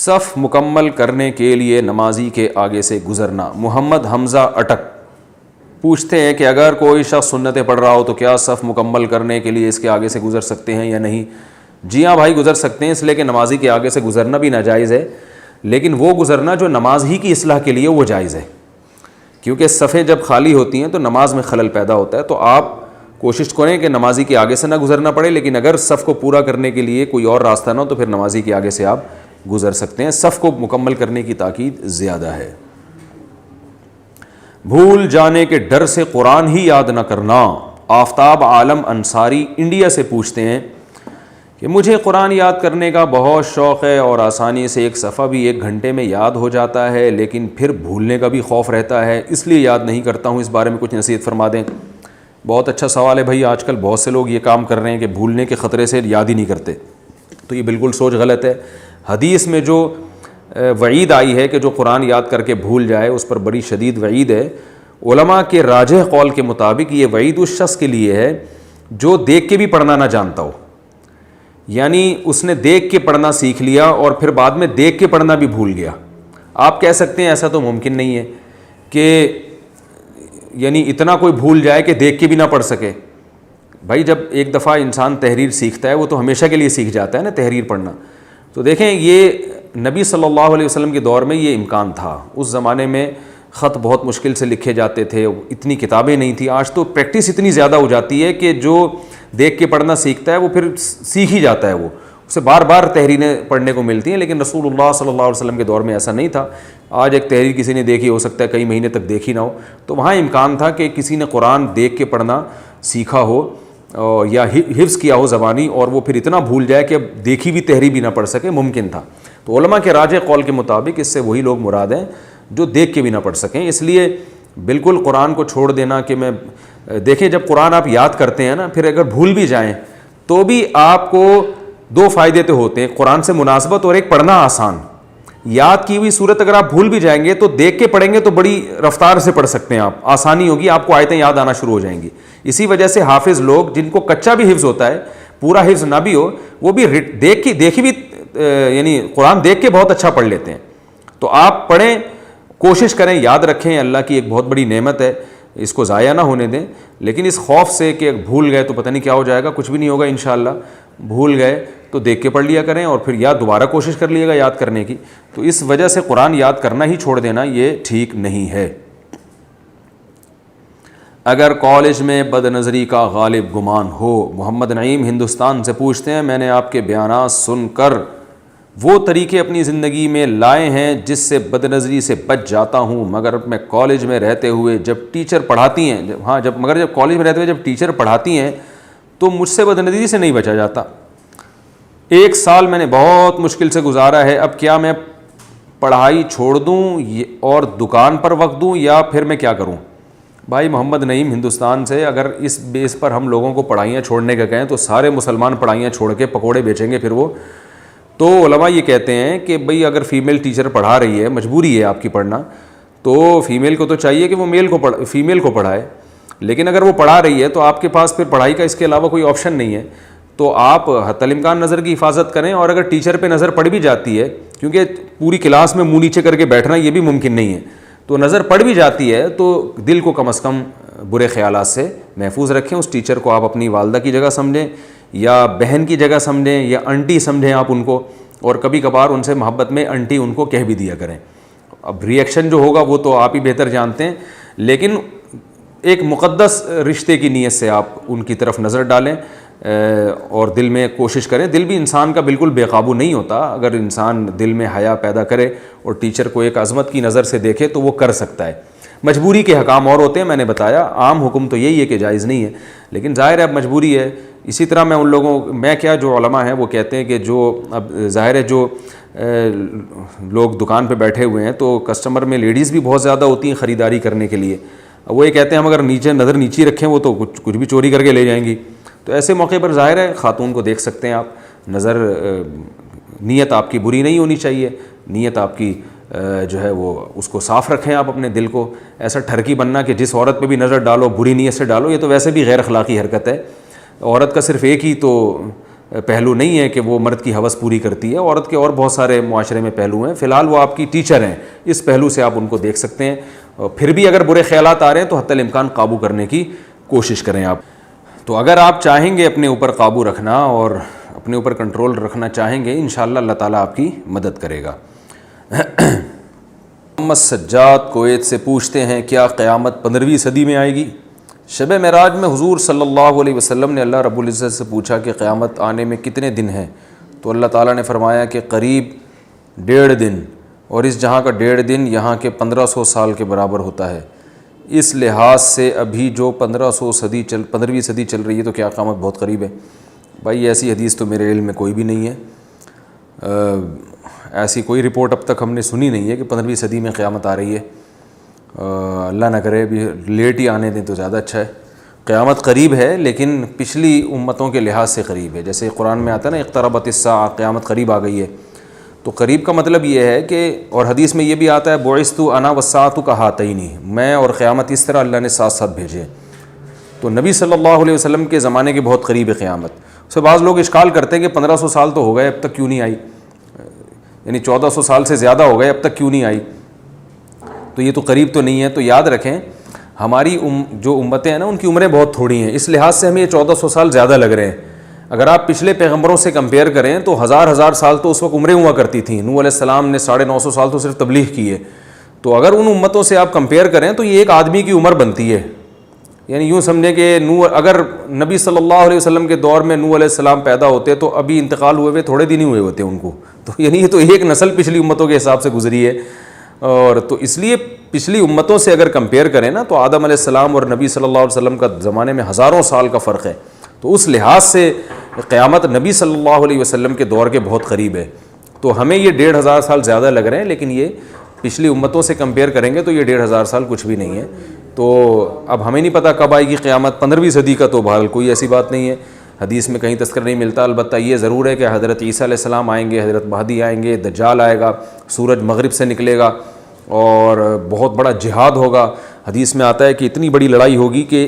صف مکمل کرنے کے لیے نمازی کے آگے سے گزرنا۔ محمد حمزہ اٹک پوچھتے ہیں کہ اگر کوئی شخص سنتیں پڑھ رہا ہو تو کیا صف مکمل کرنے کے لیے اس کے آگے سے گزر سکتے ہیں یا نہیں؟ جی ہاں بھائی، گزر سکتے ہیں، اس لیے کہ نمازی کے آگے سے گزرنا بھی ناجائز ہے، لیکن وہ گزرنا جو نماز ہی کی اصلاح کے لیے وہ جائز ہے، کیونکہ صفیں جب خالی ہوتی ہیں تو نماز میں خلل پیدا ہوتا ہے۔ تو آپ کوشش کریں کہ نمازی کے آگے سے نہ گزرنا پڑے، لیکن اگر صف کو پورا کرنے کے لیے کوئی اور راستہ نہ ہو تو پھر نمازی کے آگے سے آپ گزر سکتے ہیں۔ صف کو مکمل کرنے کی تاکید زیادہ ہے۔ بھول جانے کے ڈر سے قرآن ہی یاد نہ کرنا۔ آفتاب عالم انصاری انڈیا سے پوچھتے ہیں کہ مجھے قرآن یاد کرنے کا بہت شوق ہے اور آسانی سے ایک صفحہ بھی 1 گھنٹے میں یاد ہو جاتا ہے، لیکن پھر بھولنے کا بھی خوف رہتا ہے، اس لیے یاد نہیں کرتا ہوں، اس بارے میں کچھ نصیحت فرما دیں۔ بہت اچھا سوال ہے بھائی، آج کل بہت سے لوگ یہ کام کر رہے ہیں کہ بھولنے کے خطرے سے یاد ہی نہیں کرتے، تو یہ بالکل سوچ غلط ہے۔ حدیث میں جو وعید آئی ہے کہ جو قرآن یاد کر کے بھول جائے اس پر بڑی شدید وعید ہے۔ علماء کے راجح قول کے مطابق یہ وعید اس شخص کے لیے ہے جو دیکھ کے بھی پڑھنا نہ جانتا ہو، یعنی اس نے دیکھ کے پڑھنا سیکھ لیا اور پھر بعد میں دیکھ کے پڑھنا بھی بھول گیا۔ آپ کہہ سکتے ہیں ایسا تو ممکن نہیں ہے کہ یعنی اتنا کوئی بھول جائے کہ دیکھ کے بھی نہ پڑھ سکے۔ بھائی جب ایک دفعہ انسان تحریر سیکھتا ہے وہ تو ہمیشہ کے لیے سیکھ جاتا ہے نا تحریر پڑھنا۔ تو دیکھیں یہ نبی صلی اللہ علیہ وسلم کے دور میں یہ امکان تھا، اس زمانے میں خط بہت مشکل سے لکھے جاتے تھے، اتنی کتابیں نہیں تھیں۔ آج تو پریکٹس اتنی زیادہ ہو جاتی ہے کہ جو دیکھ کے پڑھنا سیکھتا ہے وہ پھر سیکھ ہی جاتا ہے، وہ اسے بار بار تحریریں پڑھنے کو ملتی ہیں، لیکن رسول اللہ صلی اللہ علیہ وسلم کے دور میں ایسا نہیں تھا۔ آج ایک تحریر کسی نے دیکھی، ہو سکتا ہے کئی مہینے تک دیکھی نہ ہو، تو وہاں امکان تھا کہ کسی نے قرآن دیکھ کے پڑھنا سیکھا ہو یا حفظ کیا ہو زبانی، اور وہ پھر اتنا بھول جائے کہ اب دیکھی بھی تحریر بھی نہ پڑھ سکے، ممکن تھا۔ تو علماء کے راجح قول کے مطابق اس سے وہی لوگ مراد ہیں جو دیکھ کے بھی نہ پڑھ سکیں۔ اس لیے بالکل قرآن کو چھوڑ دینا کہ میں دیکھیں جب قرآن آپ یاد کرتے ہیں نا، پھر اگر بھول بھی جائیں تو بھی آپ کو 2 فائدے تو ہوتے ہیں، قرآن سے مناسبت اور ایک پڑھنا آسان۔ یاد کی ہوئی صورت اگر آپ بھول بھی جائیں گے تو دیکھ کے پڑھیں گے تو بڑی رفتار سے پڑھ سکتے ہیں، آپ آسانی ہوگی، آپ کو آیتیں یاد آنا شروع ہو جائیں گی۔ اسی وجہ سے حافظ لوگ جن کو کچا بھی حفظ ہوتا ہے، پورا حفظ نہ بھی ہو، وہ بھی دیکھی بھی یعنی قرآن دیکھ کے بہت اچھا پڑھ لیتے ہیں۔ تو آپ پڑھیں، کوشش کریں، یاد رکھیں، اللہ کی ایک بہت بڑی نعمت ہے، اس کو ضائع نہ ہونے دیں، لیکن اس خوف سے کہ بھول گئے تو پتہ نہیں کیا ہو جائے گا، کچھ بھی نہیں ہوگا انشاءاللہ۔ بھول گئے تو دیکھ کے پڑھ لیا کریں اور پھر یاد دوبارہ کوشش کر لیے گا یاد کرنے کی۔ تو اس وجہ سے قرآن یاد کرنا ہی چھوڑ دینا یہ ٹھیک نہیں ہے۔ اگر کالج میں بد نظری کا غالب گمان ہو، محمد نعیم ہندوستان سے پوچھتے ہیں میں نے آپ کے بیانات سن کر وہ طریقے اپنی زندگی میں لائے ہیں جس سے بد نظری سے بچ جاتا ہوں، مگر میں کالج میں رہتے ہوئے جب ٹیچر پڑھاتی ہیں جب کالج میں رہتے ہوئے جب ٹیچر پڑھاتی ہیں تو مجھ سے بد نظری سے نہیں بچا جاتا۔ 1 سال میں نے بہت مشکل سے گزارا ہے، اب کیا میں پڑھائی چھوڑ دوں اور دکان پر وقت دوں یا پھر میں کیا کروں؟ بھائی محمد نعیم ہندوستان سے، اگر اس بیس پر ہم لوگوں کو پڑھائیاں چھوڑنے کا کہیں تو سارے مسلمان پڑھائیاں چھوڑ کے پکوڑے بیچیں گے پھر وہ۔ تو علماء یہ کہتے ہیں کہ بھئی اگر فیمیل ٹیچر پڑھا رہی ہے، مجبوری ہے آپ کی پڑھنا، تو فیمیل کو تو چاہیے کہ وہ فیمیل کو پڑھائے، لیکن اگر وہ پڑھا رہی ہے تو آپ کے پاس پھر پڑھائی کا اس کے علاوہ کوئی آپشن نہیں ہے، تو آپ حتی الامکان نظر کی حفاظت کریں۔ اور اگر ٹیچر پہ نظر پڑ بھی جاتی ہے، کیونکہ پوری کلاس میں منہ نیچے کر کے بیٹھنا یہ بھی ممکن نہیں ہے، تو نظر پڑ بھی جاتی ہے تو دل کو کم از کم برے خیالات سے محفوظ رکھیں۔ اس ٹیچر کو آپ اپنی والدہ کی جگہ سمجھیں یا بہن کی جگہ سمجھیں یا انٹی سمجھیں آپ ان کو، اور کبھی کبھار ان سے محبت میں انٹی ان کو کہہ بھی دیا کریں۔ اب ریئیکشن جو ہوگا وہ تو آپ ہی بہتر جانتے ہیں، لیکن ایک مقدس رشتے کی نیت سے آپ ان کی طرف نظر ڈالیں اور دل میں کوشش کریں۔ دل بھی انسان کا بالکل بے قابو نہیں ہوتا، اگر انسان دل میں حیا پیدا کرے اور ٹیچر کو ایک عظمت کی نظر سے دیکھے تو وہ کر سکتا ہے۔ مجبوری کے حکام اور ہوتے ہیں، میں نے بتایا، عام حکم تو یہی ہے کہ جائز نہیں ہے، لیکن ظاہر ہے اب مجبوری ہے۔ اسی طرح میں جو علماء ہیں وہ کہتے ہیں کہ جو اب ظاہر ہے جو لوگ دکان پہ بیٹھے ہوئے ہیں تو کسٹمر میں لیڈیز بھی بہت زیادہ ہوتی ہیں خریداری کرنے کے لیے، وہ یہ کہتے ہیں ہم اگر نظر نیچی رکھیں وہ تو کچھ بھی چوری کر کے لے جائیں گی، تو ایسے موقع پر ظاہر ہے خاتون کو دیکھ سکتے ہیں آپ، نظر نیت آپ کی بری نہیں ہونی چاہیے، نیت آپ کی جو ہے وہ اس کو صاف رکھیں آپ اپنے دل کو، ایسا ٹھرکی بننا کہ جس عورت پہ بھی نظر ڈالو بری نیت سے ڈالو، یہ تو ویسے بھی غیر اخلاقی حرکت ہے۔ عورت کا صرف ایک ہی تو پہلو نہیں ہے کہ وہ مرد کی ہوس پوری کرتی ہے، عورت کے اور بہت سارے معاشرے میں پہلو ہیں، فی الحال وہ آپ کی ٹیچر ہیں، اس پہلو سے آپ ان کو دیکھ سکتے ہیں۔ پھر بھی اگر برے خیالات آ رہے ہیں تو حتی الامکان قابو کرنے کی کوشش کریں آپ۔ تو اگر آپ چاہیں گے اپنے اوپر قابو رکھنا اور اپنے اوپر کنٹرول رکھنا چاہیں گے، انشاءاللہ اللہ تعالیٰ آپ کی مدد کرے گا۔ محمد سجاد کویت سے پوچھتے ہیں، کیا قیامت 15ویں صدی میں آئے گی؟ شب معراج میں حضور صلی اللہ علیہ وسلم نے اللہ رب العزت سے پوچھا کہ قیامت آنے میں کتنے دن ہیں، تو اللہ تعالیٰ نے فرمایا کہ قریب 1.5 دن، اور اس جہاں کا 1.5 دن یہاں کے 1500 سال کے برابر ہوتا ہے۔ اس لحاظ سے ابھی جو 15ویں صدی چل رہی ہے تو کیا قیامت بہت قریب ہے؟ بھائی ایسی حدیث تو میرے علم میں کوئی بھی نہیں ہے، ایسی کوئی رپورٹ اب تک ہم نے سنی نہیں ہے کہ 15ویں صدی میں قیامت آ رہی ہے۔ اللہ نہ کرے ابھی لیٹ ہی آنے دیں تو زیادہ اچھا ہے۔ قیامت قریب ہے لیکن پچھلی امتوں کے لحاظ سے قریب ہے، جیسے قرآن میں آتا ہے نا اقتربت الساعہ، قیامت قریب آ گئی ہے۔ تو قریب کا مطلب یہ ہے کہ، اور حدیث میں یہ بھی آتا ہے بعثت انا والساعۃ کہاتین، میں اور قیامت اس طرح اللہ نے ساتھ ساتھ بھیجے۔ تو نبی صلی اللہ علیہ وسلم کے زمانے کے بہت قریب ہے قیامت۔ اس سے بعض لوگ اشکال کرتے ہیں کہ 1500 سال تو ہو گئے اب تک کیوں نہیں آئی، یعنی 1400 سال سے زیادہ ہو گئے اب تک کیوں نہیں آئی، تو یہ تو قریب تو نہیں ہے۔ تو یاد رکھیں ہماری جو امتیں ہیں نا ان کی عمریں بہت تھوڑی ہیں، اس لحاظ سے ہمیں یہ 1400 سال زیادہ لگ رہے ہیں۔ اگر آپ پچھلے پیغمبروں سے کمپیئر کریں تو ہزار سال تو اس وقت عمریں ہوا کرتی تھیں۔ نوح علیہ السلام نے 950 سال تو صرف تبلیغ کی ہے۔ تو اگر ان امتوں سے آپ کمپیئر کریں تو یہ ایک آدمی کی عمر بنتی ہے، یعنی یوں سمجھیں کہ اگر نبی صلی اللہ علیہ وسلم کے دور میں نوح علیہ السلام پیدا ہوتے تو ابھی انتقال ہوئے تھوڑے دن ہی ہوئے ہوتے ان کو، تو یعنی یہ تو ایک نسل پچھلی امتوں کے حساب سے گزری ہے۔ اور تو اس لیے پچھلی امتوں سے اگر کمپیئر کریں نا تو آدم علیہ السلام اور نبی صلی اللہ علیہ وسلم کا زمانے میں ہزاروں سال کا فرق ہے۔ تو اس لحاظ سے قیامت نبی صلی اللہ علیہ وسلم کے دور کے بہت قریب ہے۔ تو ہمیں یہ 1500 سال زیادہ لگ رہے ہیں، لیکن یہ پچھلی امتوں سے کمپیئر کریں گے تو یہ 1500 سال کچھ بھی نہیں ہے۔ تو اب ہمیں نہیں پتہ کب آئے گی قیامت، 15ویں صدی کا تو بہرحال کوئی ایسی بات نہیں ہے، حدیث میں کہیں تذکر نہیں ملتا۔ البتہ یہ ضرور ہے کہ حضرت عیسیٰ علیہ السلام آئیں گے، حضرت مہدی آئیں گے، دجال آئے گا، سورج مغرب سے نکلے گا اور بہت بڑا جہاد ہوگا۔ حدیث میں آتا ہے کہ اتنی بڑی لڑائی ہوگی کہ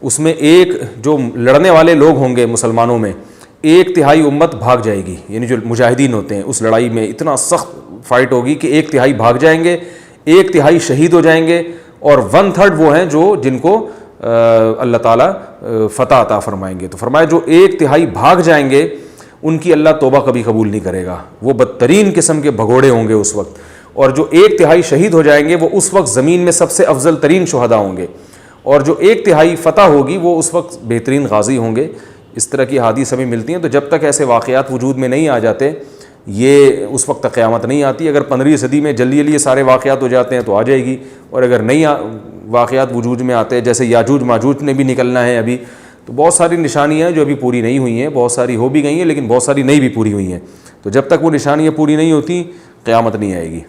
اس میں ایک جو لڑنے والے لوگ ہوں گے مسلمانوں میں 1/3 امت بھاگ جائے گی، یعنی جو مجاہدین ہوتے ہیں اس لڑائی میں اتنا سخت فائٹ ہوگی کہ 1/3 بھاگ جائیں گے، 1/3 شہید ہو جائیں گے، اور 1/3 وہ ہیں جن کو اللہ تعالیٰ فتح عطا فرمائیں گے۔ تو فرمایا جو 1/3 بھاگ جائیں گے ان کی اللہ توبہ کبھی قبول نہیں کرے گا، وہ بدترین قسم کے بھگوڑے ہوں گے اس وقت، اور جو 1/3 شہید ہو جائیں گے وہ اس وقت زمین میں سب سے افضل ترین شہداء ہوں گے، اور جو 1/3 فتح ہوگی وہ اس وقت بہترین غازی ہوں گے۔ اس طرح کی حدیث ہمیں ملتی ہیں۔ تو جب تک ایسے واقعات وجود میں نہیں آ جاتے یہ اس وقت تک قیامت نہیں آتی۔ اگر 15ویں صدی میں جلدی یہ سارے واقعات ہو جاتے ہیں تو آ جائے گی، اور اگر نہیں واقعات وجود میں آتے ہیں، جیسے یاجوج ماجوج نے بھی نکلنا ہے ابھی، تو بہت ساری نشانیاں جو ابھی پوری نہیں ہوئی ہیں، بہت ساری ہو بھی گئی ہیں لیکن بہت ساری نہیں بھی پوری ہوئی ہیں۔ تو جب تک وہ نشانیاں پوری نہیں ہوتی قیامت نہیں آئے گی۔